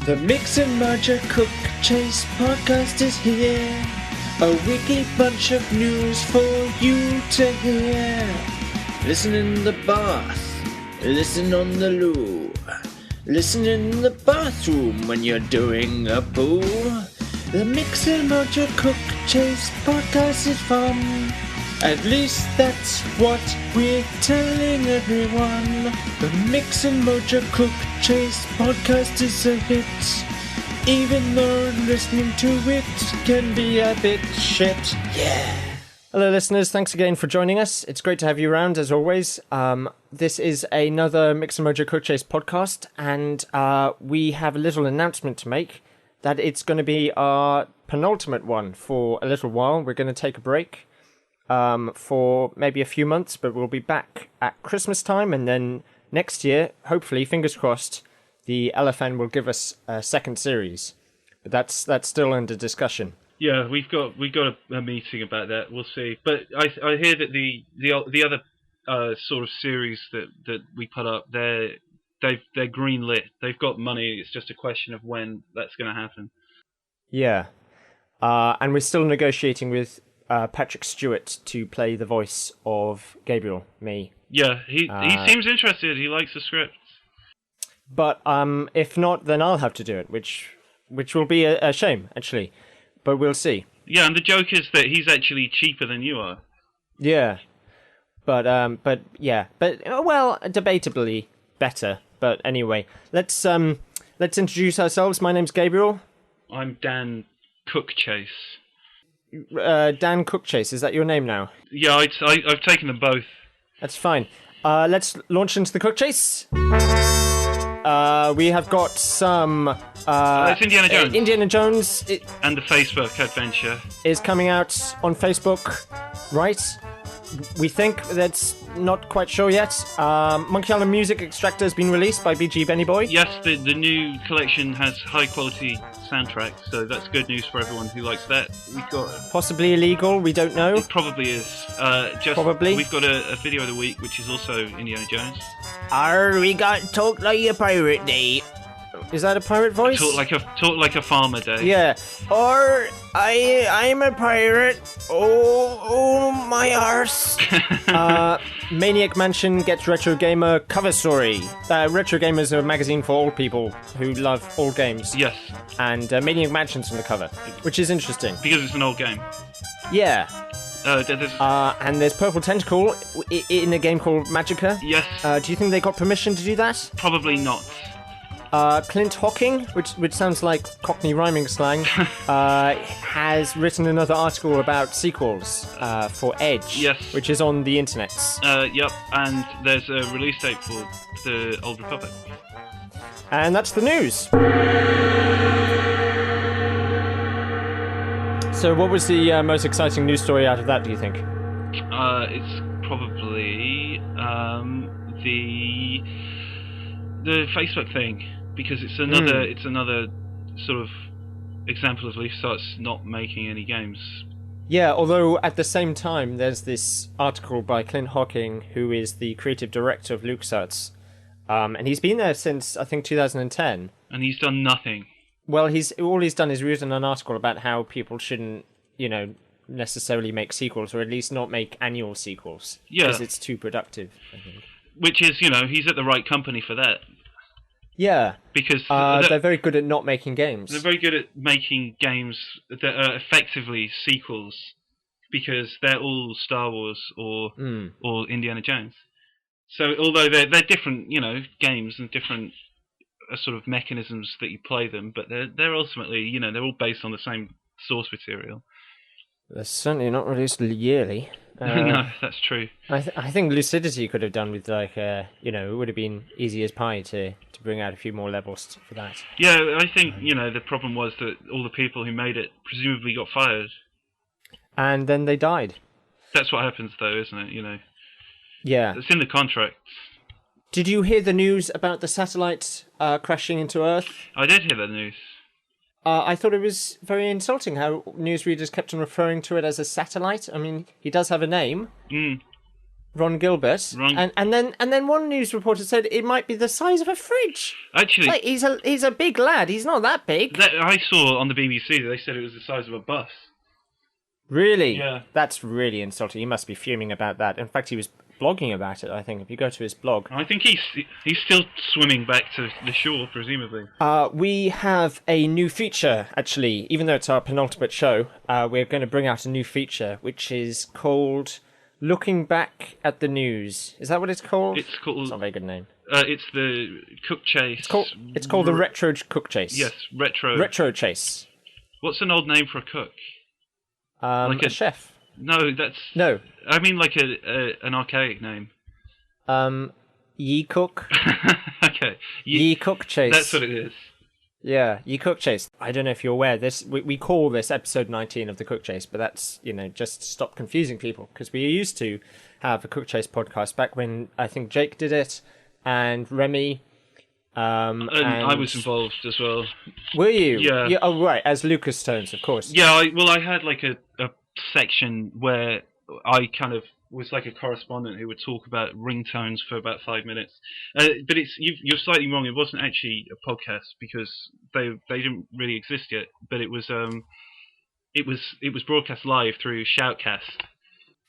The Mix and Merger Cookchase podcast is here. A weekly bunch of news for you to hear. Listen in the bath, listen on the loo, listen in the bathroom when you're doing a poo. The Mix and Merger Cookchase podcast is fun. At least that's what we're telling everyone. The Mix and Mojo Cookchase podcast is a hit, even though listening to it can be a bit shit. Yeah. Hello listeners, thanks again for joining us. It's great to have you around as always. This is another Mix and Mojo Cookchase podcast, and we have a little announcement to make that it's going to be our penultimate one for a little while. We're going to take a break for maybe a few months, but we'll be back at Christmas time, and then next year, hopefully, fingers crossed, the LFN will give us a second series. But that's still under discussion. Yeah, we got a meeting about that. We'll see. But I hear that the other sort of series that we put up, they're greenlit. They've got money. It's just a question of when that's going to happen. Yeah, and we're still negotiating with Patrick Stewart to play the voice of Gabriel, me. Yeah, he seems interested. He likes the script. But if not, then I'll have to do it, which will be a shame, actually. But we'll see. Yeah, and the joke is that he's actually cheaper than you are. Yeah, but debatably better. But anyway, let's introduce ourselves. My name's Gabriel. I'm Dan Cookchase. Dan Cookchase, is that your name now? Yeah, I've taken them both. That's fine. Let's launch into the Cookchase. We have got some... it's Indiana Jones. Indiana Jones. And the Facebook adventure. Is coming out on Facebook, right? We think that's not quite sure yet. Monkey Island Music Extractor has been released by BG Benny Boy. Yes, the new collection has high quality soundtracks, so that's good news for everyone who likes that. We've got possibly illegal, we don't know. It probably is. Probably. We've got a video of the week, which is also Indiana Jones. We got Talk Like a Pirate Day. Is that a pirate voice? Talk like a farmer day. Yeah. Or I'm a pirate. Oh my arse. Maniac Mansion gets Retro Gamer cover story. Retro Gamer is a magazine for old people who love old games. Yes. And Maniac Mansion's on the cover, which is interesting. Because it's an old game. Yeah. And there's Purple Tentacle in a game called Magica. Yes. Do you think they got permission to do that? Probably not. Clint Hocking, which sounds like Cockney rhyming slang, has written another article about sequels for Edge, yes, which is on the internet. Yep, and there's a release date for the Old Republic. And that's the news. So what was the most exciting news story out of that, do you think? It's probably the Facebook thing, because it's another sort of example of LucasArts not making any games. Yeah, although at the same time there's this article by Clint Hocking, who is the creative director of LucasArts, and he's been there since I think 2010. And he's done nothing. Well, all he's done is written an article about how people shouldn't, necessarily make sequels, or at least not make annual sequels. Yeah, because it's too productive, I think. Which is, he's at the right company for that. Yeah, because they're very good at not making games. They're very good at making games that are effectively sequels, because they're all Star Wars or Indiana Jones. So although they're different, games and different sort of mechanisms that you play them, but they're ultimately, they're all based on the same source material. They're certainly not released yearly. No, that's true. I think Lucidity could have done with it would have been easy as pie to bring out a few more levels for that. Yeah, I think, the problem was that all the people who made it presumably got fired. And then they died. That's what happens though, isn't it, Yeah. It's in the contract. Did you hear the news about the satellite crashing into Earth? I did hear the news. I thought it was very insulting how newsreaders kept on referring to it as a satellite. I mean, he does have a name. Ron Gilbert. And then one news reporter said it might be the size of a fridge. Actually, like, he's a big lad. He's not that big. I saw on the BBC that they said it was the size of a bus. Really? Yeah. That's really insulting. He must be fuming about that. In fact, he was blogging about it, I think, if you go to his blog. I think he's still swimming back to the shore, presumably. We have a new feature, actually. Even though it's our penultimate show, we're going to bring out a new feature, which is called Looking Back at the News. Is that what it's called? It's called... It's not a very good name. It's the Cookchase. It's called the Retro Cookchase. Yes, Retro. Retro Chase. What's an old name for a cook? Like a chef. No, that's... No. I mean like an archaic name. Ye Cook. Okay. Ye Cookchase. That's what it is. Yeah, Ye Cookchase. I don't know if you're aware, we call this episode 19 of the Cookchase, but that's, just to stop confusing people, because we used to have a Cookchase podcast back when I think Jake did it, and Remy... and I was involved as well. Were you? Yeah. Oh, right, as Lucas Tones, of course. Yeah, I had like a section where I kind of was like a correspondent who would talk about ringtones for about 5 minutes. But you're slightly wrong. It wasn't actually a podcast because they didn't really exist yet. But it was broadcast live through Shoutcast.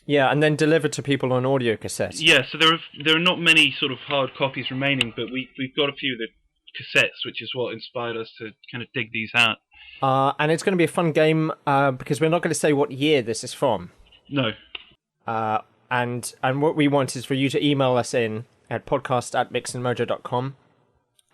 Yeah, and then delivered to people on audio cassette. Yeah, so there are not many sort of hard copies remaining, but we've got a few of the cassettes, which is what inspired us to kind of dig these out. And it's going to be a fun game because we're not going to say what year this is from. No. And what we want is for you to email us in at podcast@mixandmojo.com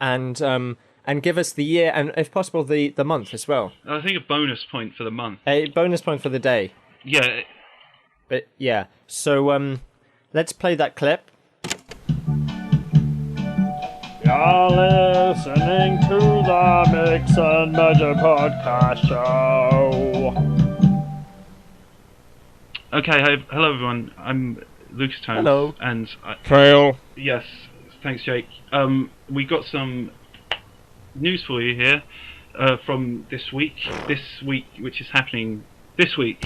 and give us the year and, if possible, the month as well. I think a bonus point for the month. A bonus point for the day. Yeah. But yeah, so let's play that clip. You're listening to the Mix and Mojo podcast show. Okay, hello everyone. I'm Lucas Tones. Hello. And Trail. Yes, thanks, Jake. We got some news for you here from this week, which is happening this week.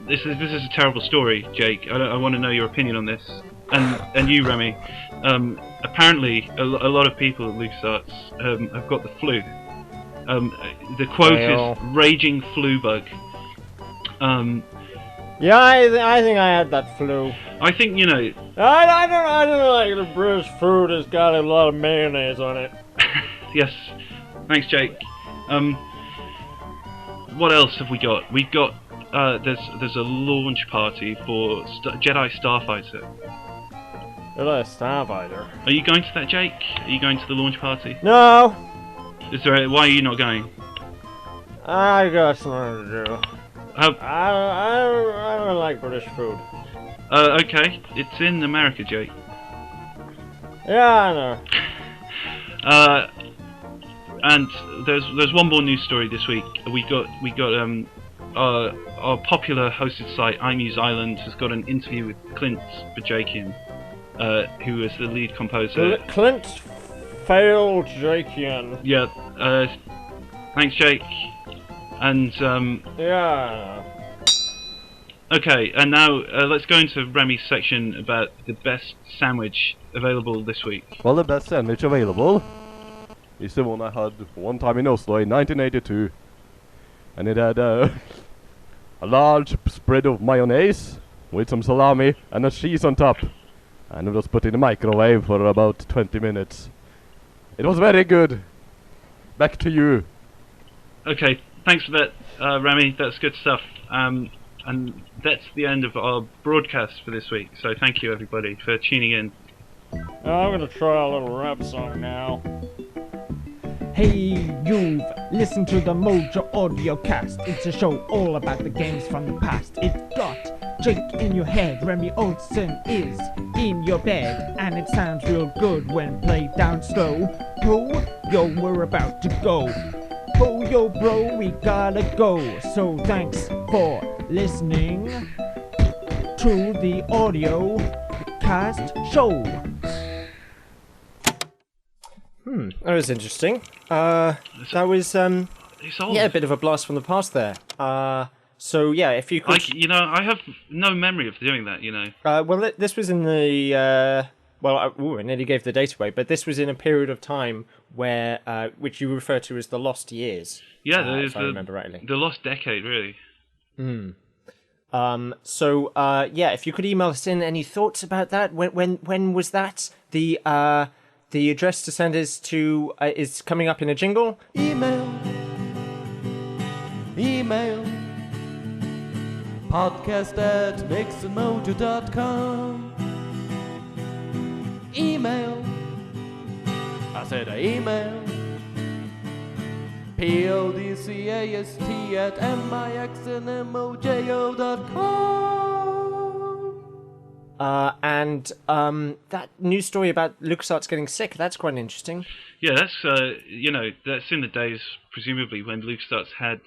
This is a terrible story, Jake. I want to know your opinion on this, and you, Remy. Apparently, a lot of people at LucasArts have got the flu. The quote is "raging flu bug." Yeah, I think I had that flu. I think I don't like the British food. It's got a lot of mayonnaise on it. Yes, thanks, Jake. What else have we got? We've got there's a launch party for Jedi Starfighter. Jedi Starfighter. Are you going to that, Jake? Are you going to the launch party? No. Why are you not going? I got something to do. I don't like British food. Okay, it's in America, Jake. Yeah, I know. And there's one more news story this week. We got our popular hosted site iMuse Island has got an interview with Clint Bajakian, who is the lead composer. Clint failed Jakian. Yeah. Thanks, Jake. And yeah. Okay, and now let's go into Remy's section about the best sandwich available this week. Well, the best sandwich available is the one I had one time in Oslo in 1982. And it had a large spread of mayonnaise with some salami and a cheese on top. And it was put in the microwave for about 20 minutes. It was very good. Back to you. Okay, thanks for that, Remy. That's good stuff. And that's the end of our broadcast for this week. So thank you, everybody, for tuning in. I'm gonna try a little rap song now. Hey, you've listened to the Mojo Audio Cast. It's a show all about the games from the past. It's got Jake in your head, Remy Olsen is in your bed, and it sounds real good when played down slow. Oh, yo, we're about to go. Oh, yo, bro, we gotta go. So thanks for listening to the Audio Cast show. That was interesting. That was It's old. yeah, a bit of a blast from the past there. So yeah, if you could, I have no memory of doing that. well, this was in the I nearly gave the date away, but this was in a period of time where, which you refer to as the lost years. Yeah, if I remember rightly. The lost decade, really. If you could email us in any thoughts about that. When was that? The address to send is coming up in a jingle. Email podcast@mixandmojo.com. Email. I said email. podcast@mixandmojo.com. That news story about LucasArts getting sick, that's quite interesting. Yeah, that's that's in the days presumably when LucasArts had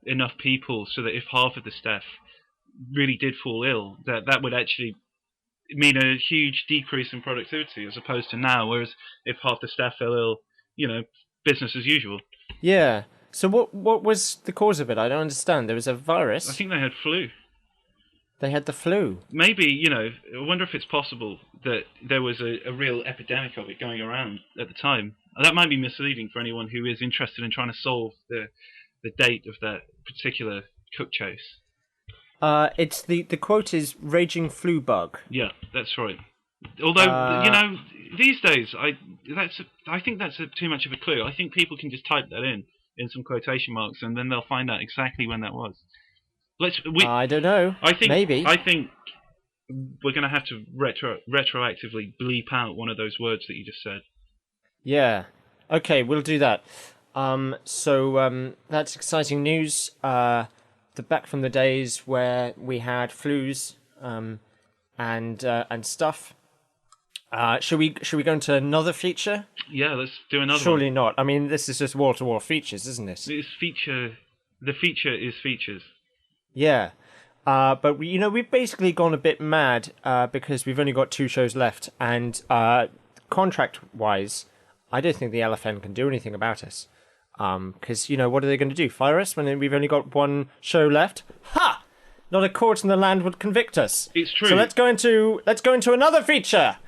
enough people so that if half of the staff really did fall ill, that would actually mean a huge decrease in productivity as opposed to now, whereas if half the staff fell ill, business as usual. Yeah. So what was the cause of it? I don't understand. There was a virus. I think they had flu. They had the flu. Maybe, I wonder if it's possible that there was a real epidemic of it going around at the time. That might be misleading for anyone who is interested in trying to solve the date of that particular Cookchase. It's the quote is raging flu bug. Yeah, that's right. Although these days I think that's too much of a clue. I think people can just type that in some quotation marks and then they'll find out exactly when that was. I don't know. Maybe. I think we're going to have to retroactively bleep out one of those words that you just said. Yeah. Okay, we'll do that. That's exciting news. Back from the days where we had flus and stuff. Should we go into another feature? Yeah, let's do another. Surely not. I mean, this is just wall-to-wall features, isn't it? The feature is features. Yeah. But we've basically gone a bit mad because we've only got 2 shows left, and contract-wise, I don't think the LFN can do anything about us. Because what are they going to do? Fire us when we've only got 1 show left? Ha! Not a court in the land would convict us. It's true. So let's go into another feature,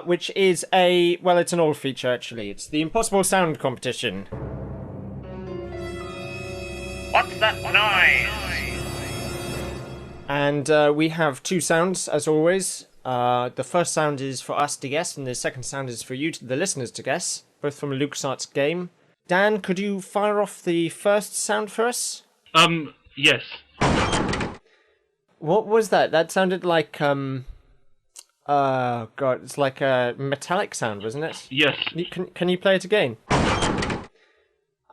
which is it's an old feature actually. It's the Impossible Sound Competition. What's that noise? And we have 2 sounds as always. The first sound is for us to guess, and the second sound is for you, the listeners, to guess. Both from a LucasArts game. Dan, could you fire off the first sound for us? Yes. What was that? That sounded like, oh god, it's like a metallic sound, wasn't it? Yes. Can you play it again?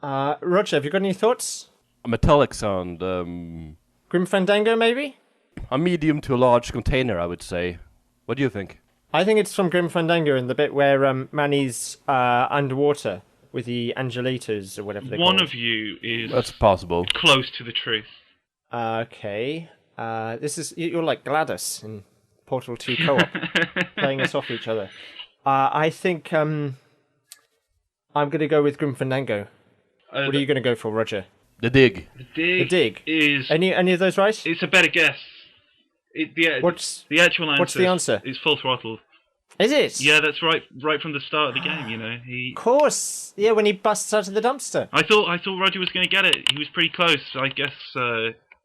Roger, have you got any thoughts? A metallic sound, Grim Fandango, maybe? a medium to a large container, I would say. What do you think? I think it's from Grim Fandango in the bit where Manny's underwater with the Angelitos or whatever they're called. One of you is That's possible. close to the truth. Okay. You're like Gladys in Portal 2 co-op, playing us off each other. I think I'm going to go with Grim Fandango. What are you going to go for, Roger? The Dig. The Dig is... Any of those right? It's a better guess. What's the actual answer? What's the answer? It's Full Throttle. Is it? Yeah, that's right from the start of the game, you know. Of course. Yeah, when he busts out of the dumpster. I thought Roger was going to get it. He was pretty close. I guess,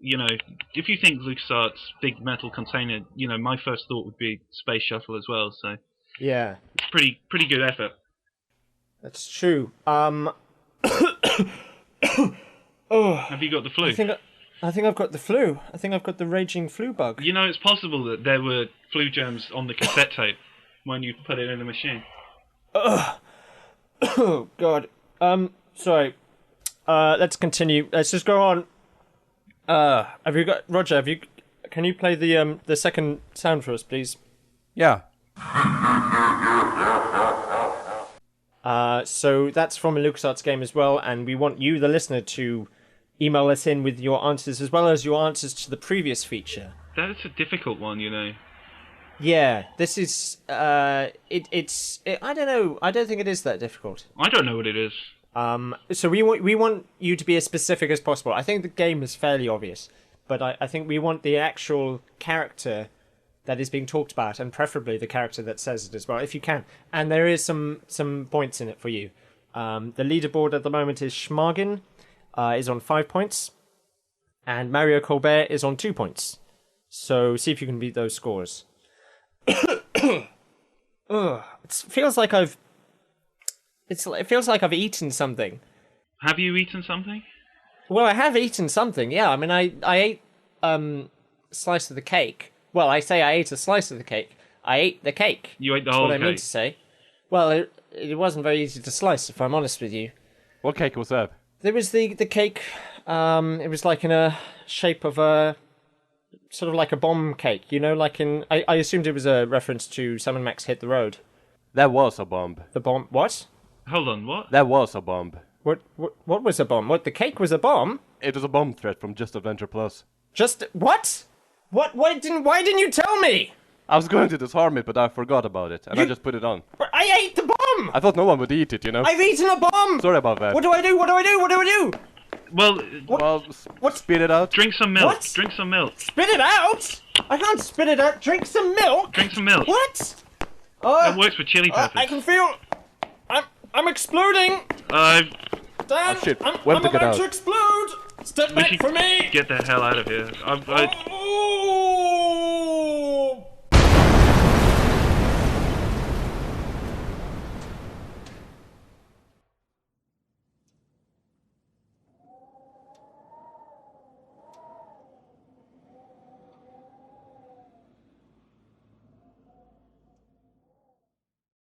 you know, if you think LucasArts big metal container, you know, my first thought would be Space Shuttle as well, so... Yeah. It's pretty good effort. That's true. Have you got the flu? I think I've got the flu. I think I've got the raging flu bug. You know, it's possible that there were flu germs on the cassette tape when you put it in the machine. Oh, God. Sorry. Let's continue. Let's just go on. Have you got... Roger, can you play the second sound for us, please? Yeah. So that's from a LucasArts game as well, and we want you, the listener, to email us in with your answers as well as your answers to the previous feature. That's a difficult one, you know. Yeah, this is... I don't know. I don't think it is that difficult. I don't know what it is. So we want you to be as specific as possible. I think the game is fairly obvious, but I think we want the actual character that is being talked about, and preferably the character that says it as well, if you can. And there is some points in it for you. The leaderboard at the moment is Schmargin is on 5 points, and Mario Colbert is on 2 points. So see if you can beat those scores. It feels like I've eaten something. Have you eaten something? Well, I have eaten something. Yeah, I mean, I ate a slice of the cake. Well, I say I ate a slice of the cake. I ate the cake. You ate the That's whole what cake? I meant to say. Well, it wasn't very easy to slice, if I'm honest with you. What cake was that? There was the cake. It was like in a shape of a sort of like a bomb cake. You know, like in. I assumed it was a reference to Sam and Max Hit the Road. That was a bomb. The bomb. What? Hold on, what? That was a bomb. What was a bomb? What, the cake was a bomb? It was a bomb threat from Just Adventure Plus. Just what? What? Why didn't you tell me? I was going to disarm it, but I forgot about it, and I just put it on. I ate the bomb. I thought no one would eat it, you know? I've eaten a bomb. Sorry about that. What do I do? What do I do? What do I do? Well, Well, What? spit it out. drink some milk. What? Drink some milk. Spit it out. I can't spit it out. Drink some milk. Drink some milk. What? That works with chili peppers. I can feel. I'm exploding. We Dan, Oh, shit. I'm When to get about out? to explode. Step back should from me. get the hell out of here. Oh,